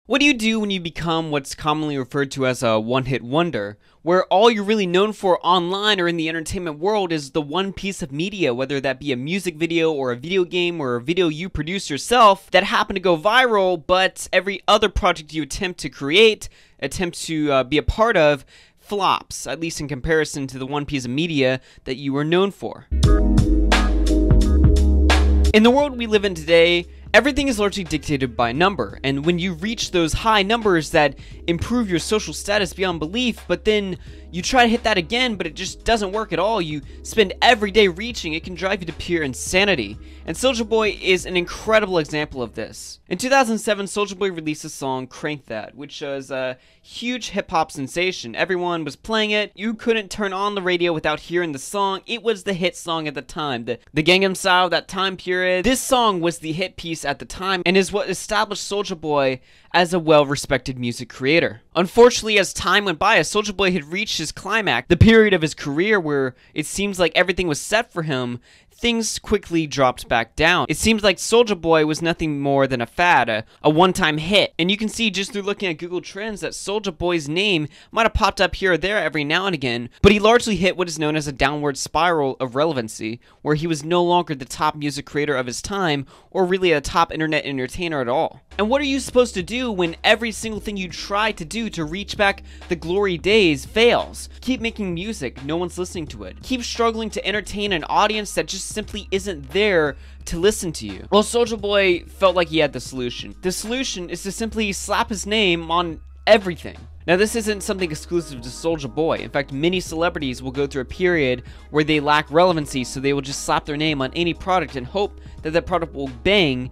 What do you do when you become what's commonly referred to as a one-hit wonder, where all you're really known for online or in the entertainment world is the one piece of media, whether that be a music video or a video game or a video you produce yourself that happened to go viral, but every other project you attempt to create, attempt to be a part of, flops, at least in comparison to the one piece of media that you were known for. In the world we live in today, everything is largely dictated by a number, and when you reach those high numbers that improve your social status beyond belief, but then you try to hit that again, but it just doesn't work at all, you spend every day reaching, it can drive you to pure insanity. And Soulja Boy is an incredible example of this. In 2007, Soulja Boy released a song, Crank That, which was a huge hip-hop sensation. Everyone was playing it, you couldn't turn on the radio without hearing the song, it was the hit song at the time. The Gangnam Style, that time period, this song was the hit piece at the time, and is what established Soulja Boy as a well-respected music creator. Unfortunately, as time went by, as Soulja Boy had reached his climax, the period of his career where it seems like everything was set for him, things quickly dropped back down. It seems like Soulja Boy was nothing more than a fad, a one-time hit. And you can see just through looking at Google Trends that Soulja Boy's name might have popped up here or there every now and again, but he largely hit what is known as a downward spiral of relevancy, where he was no longer the top music creator of his time, or really a top internet entertainer at all. And what are you supposed to do when every single thing you try to do to reach back the glory days fails? Keep making music, no one's listening to it. Keep struggling to entertain an audience that just simply isn't there to listen to you. Well, Soulja Boy felt like he had the solution. The solution is to simply slap his name on everything. Now, this isn't something exclusive to Soulja Boy. In fact, many celebrities will go through a period where they lack relevancy, so they will just slap their name on any product and hope that that product will bang,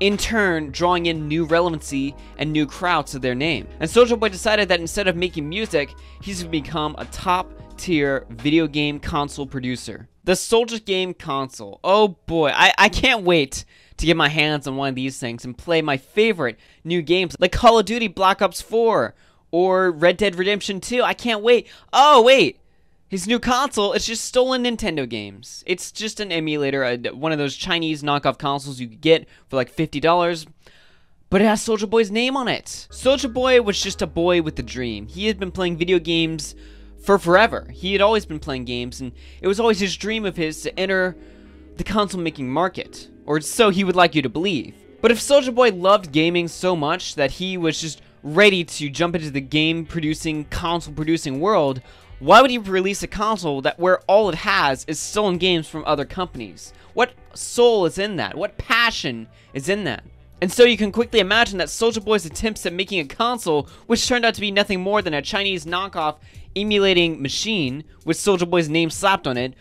in turn drawing in new relevancy and new crowds to their name. And Soulja Boy decided that instead of making music, he's going to become a top-tier video game console producer. The Soulja Game Console. Oh boy, I can't wait to get my hands on one of these things and play my favorite new games like Call of Duty Black Ops 4 or Red Dead Redemption 2. I can't wait. Oh wait, his new console is just stolen Nintendo games. It's just an emulator, one of those Chinese knockoff consoles you could get for like $50, but it has Soulja Boy's name on it. Soulja Boy was just a boy with a dream. He had been playing video games for forever. He had always been playing games, and it was always his dream of his to enter the console making market, or so he would like you to believe. But if Soulja Boy loved gaming so much that he was just ready to jump into the game producing, console producing world, why would he release a console that where all it has is stolen games from other companies? What soul is in that? What passion is in that? And so you can quickly imagine that Soulja Boy's attempts at making a console, which turned out to be nothing more than a Chinese knockoff emulating machine with Soulja Boy's name slapped on it,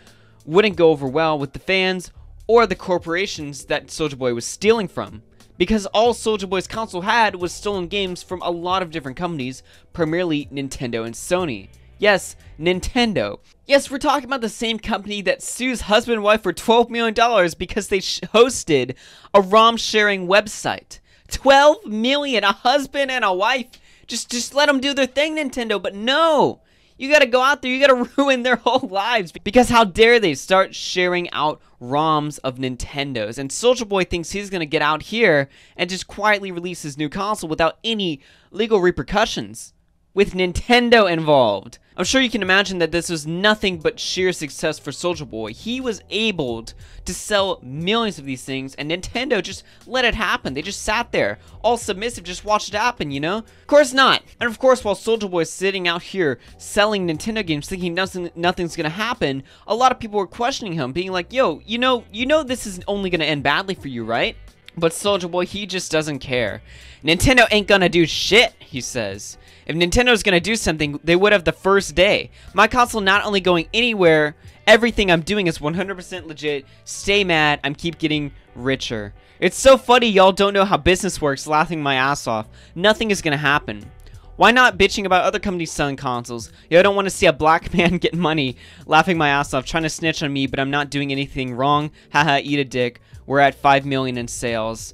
wouldn't go over well with the fans or the corporations that Soulja Boy was stealing from. Because all Soulja Boy's console had was stolen games from a lot of different companies, primarily Nintendo and Sony. Yes, Nintendo. Yes, we're talking about the same company that sues husband and wife for $12 million because they hosted a ROM sharing website. $12 million, a husband and a wife. Just let them do their thing, Nintendo, but no. You gotta go out there, you gotta ruin their whole lives, because how dare they start sharing out ROMs of Nintendos. And Soulja Boy thinks he's gonna get out here and just quietly release his new console without any legal repercussions, with Nintendo involved. I'm sure you can imagine that this was nothing but sheer success for Soulja Boy. He was able to sell millions of these things, and Nintendo just let it happen. They just sat there, all submissive, just watched it happen, you know? Of course not. And of course, while Soulja Boy is sitting out here selling Nintendo games, thinking nothing's gonna happen, a lot of people were questioning him, being like, yo, you know this is only gonna end badly for you, right? But Soulja Boy, he just doesn't care. Nintendo ain't gonna do shit, he says. If Nintendo's gonna do something, they would have the first day. My console not only going anywhere, everything I'm doing is 100% legit. Stay mad, I'm keep getting richer. It's so funny y'all don't know how business works, laughing my ass off. Nothing is gonna happen. Why not bitching about other companies selling consoles? Yo, I don't want to see a black man get money, laughing my ass off, trying to snitch on me, but I'm not doing anything wrong. Haha, eat a dick. We're at 5 million in sales.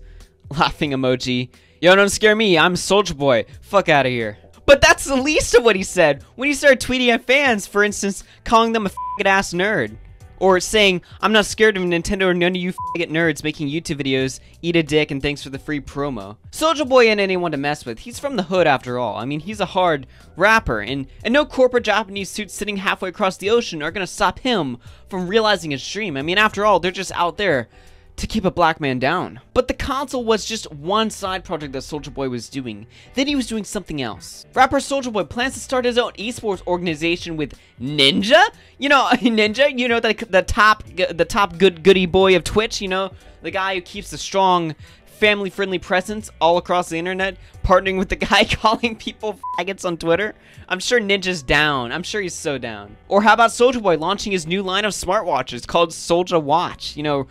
Laughing emoji. Yo, don't scare me, I'm Soulja Boy. Fuck out of here. But that's the least of what he said when he started tweeting at fans, for instance, calling them a f***ing ass nerd. Or saying, I'm not scared of Nintendo or none of you faggot nerds making YouTube videos, eat a dick and thanks for the free promo. Soulja Boy ain't anyone to mess with. He's from the hood after all. I mean, he's a hard rapper, and no corporate Japanese suits sitting halfway across the ocean are gonna stop him from realizing his dream. I mean, after all, they're just out there to keep a black man down. But the console was just one side project that Soulja Boy was doing. Then he was doing something else. Rapper Soulja Boy plans to start his own esports organization with Ninja? You know, Ninja, you know, the top goody boy of Twitch, you know, the guy who keeps a strong family-friendly presence all across the internet, partnering with the guy calling people faggots on Twitter. I'm sure Ninja's down. I'm sure he's so down. Or how about Soulja Boy launching his new line of smartwatches called Soulja Watch? You know,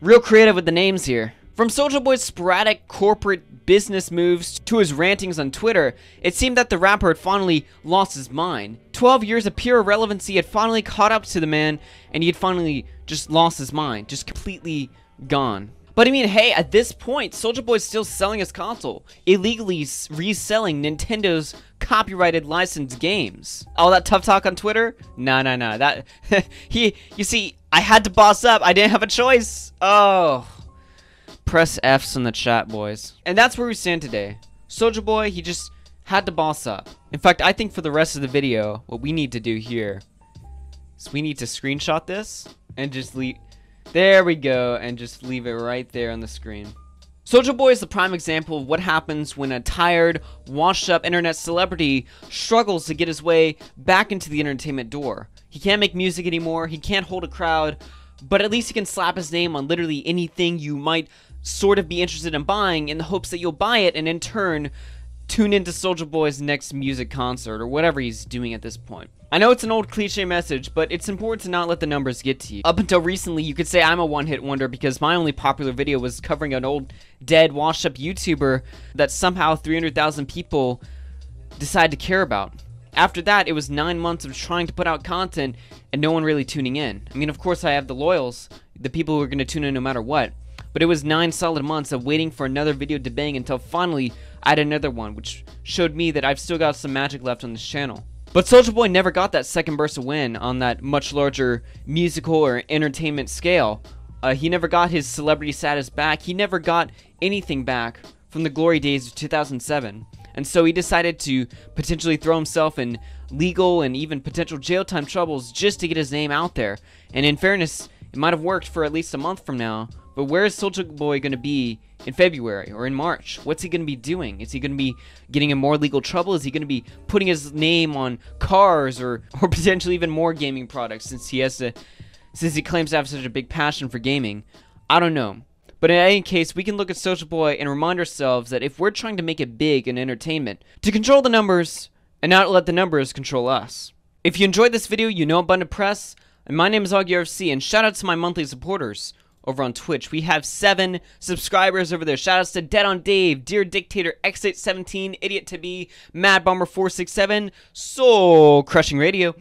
real creative with the names here. From Soulja Boy's sporadic corporate business moves to his rantings on Twitter, it seemed that the rapper had finally lost his mind. 12 years of pure irrelevancy had finally caught up to the man, and he had finally just lost his mind, just completely gone. But I mean, hey, at this point, Soulja Boy's still selling his console, illegally reselling Nintendo's copyrighted licensed games. All that tough talk on Twitter? No. That you see, I had to boss up. I didn't have a choice. Oh, press F's in the chat, boys. And that's where we stand today. Soulja Boy, he just had to boss up. In fact, I think for the rest of the video, what we need to do here is we need to screenshot this and just leave. There we go, and just leave it right there on the screen. Soulja Boy is the prime example of what happens when a tired, washed-up internet celebrity struggles to get his way back into the entertainment door. He can't make music anymore, he can't hold a crowd, but at least he can slap his name on literally anything you might sort of be interested in buying in the hopes that you'll buy it and in turn tune into Soulja Boy's next music concert or whatever he's doing at this point. I know it's an old cliche message, but it's important to not let the numbers get to you. Up until recently, you could say I'm a one-hit wonder because my only popular video was covering an old, dead, washed-up YouTuber that somehow 300,000 people decided to care about. After that, it was 9 months of trying to put out content and no one really tuning in. I mean, of course I have the loyals, the people who are going to tune in no matter what, but it was 9 solid months of waiting for another video to bang until finally I had another one, which showed me that I've still got some magic left on this channel. But Soulja Boy never got that second burst of win on that much larger musical or entertainment scale. He never got his celebrity status back. He never got anything back from the glory days of 2007. And so he decided to potentially throw himself in legal and even potential jail time troubles just to get his name out there. And in fairness, it might have worked for at least a month from now. But where is Soulja Boy going to be in February or in March? What's he going to be doing? Is he going to be getting in more legal trouble? Is he going to be putting his name on cars or potentially even more gaming products since he claims to have such a big passion for gaming? I don't know. But in any case, we can look at Soulja Boy and remind ourselves that if we're trying to make it big in entertainment, to control the numbers and not let the numbers control us. If you enjoyed this video, you know what button to press. And my name is AugieRFC, and shout out to my monthly supporters over on Twitch. We have 7 subscribers over there. Shoutouts to Dead on Dave, Dear Dictator, X817, Idiot to Be, Mad Bomber 467, Soul Crushing Radio,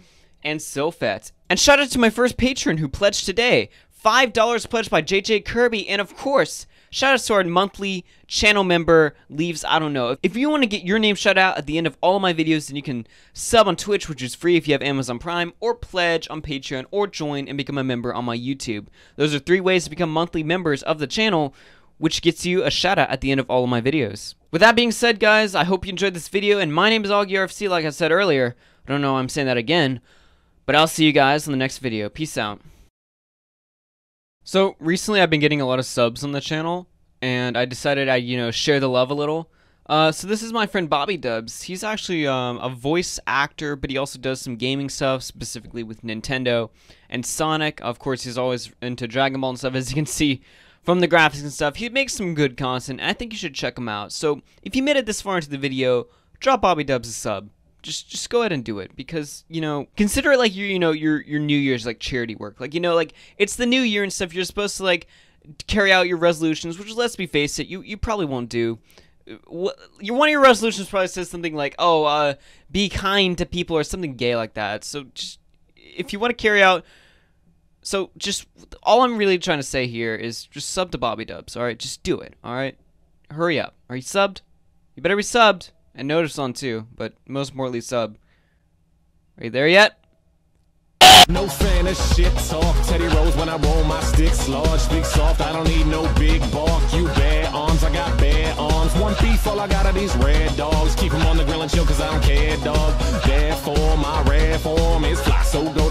and SoFet. And shout out to my first patron who pledged today. $5 pledged by JJ Kirby, and of course, shout out to our monthly channel member, Leaves I Don't Know. If you want to get your name shout out at the end of all of my videos, then you can sub on Twitch, which is free if you have Amazon Prime, or pledge on Patreon, or join and become a member on my YouTube. Those are 3 ways to become monthly members of the channel, which gets you a shout out at the end of all of my videos. With that being said, guys, I hope you enjoyed this video, and my name is AugieRFC, like I said earlier. I don't know why I'm saying that again, but I'll see you guys in the next video. Peace out. So recently I've been getting a lot of subs on the channel, and I decided I'd, share the love a little. So this is my friend Bobby Dubs. He's actually a voice actor, but he also does some gaming stuff, specifically with Nintendo and Sonic. Of course, he's always into Dragon Ball and stuff, as you can see from the graphics and stuff. He makes some good content, and I think you should check him out. So if you made it this far into the video, drop Bobby Dubs a sub. Just go ahead and do it, because, consider it like your New Year's, like, charity work. Like, like, it's the new year and stuff. You're supposed to, like, carry out your resolutions, which, let's be face it, you probably won't do. One of your resolutions probably says something like, oh, be kind to people, or something gay like that. So just, if you want to carry out, all I'm really trying to say here is just sub to Bobby Dubs, alright? Just do it, alright? Hurry up. Are you subbed? You better be subbed. And notice on too, but most importantly sub. Are you there yet? No fan of shit talk. Teddy Rose when I roll my sticks large. Speak soft, I don't need no big bark. You bare arms, I got bare arms. One beef, all I got are these red dogs. Keep them on the grill and chill, cause I don't care, dog. Therefore, my rare form is fly, so go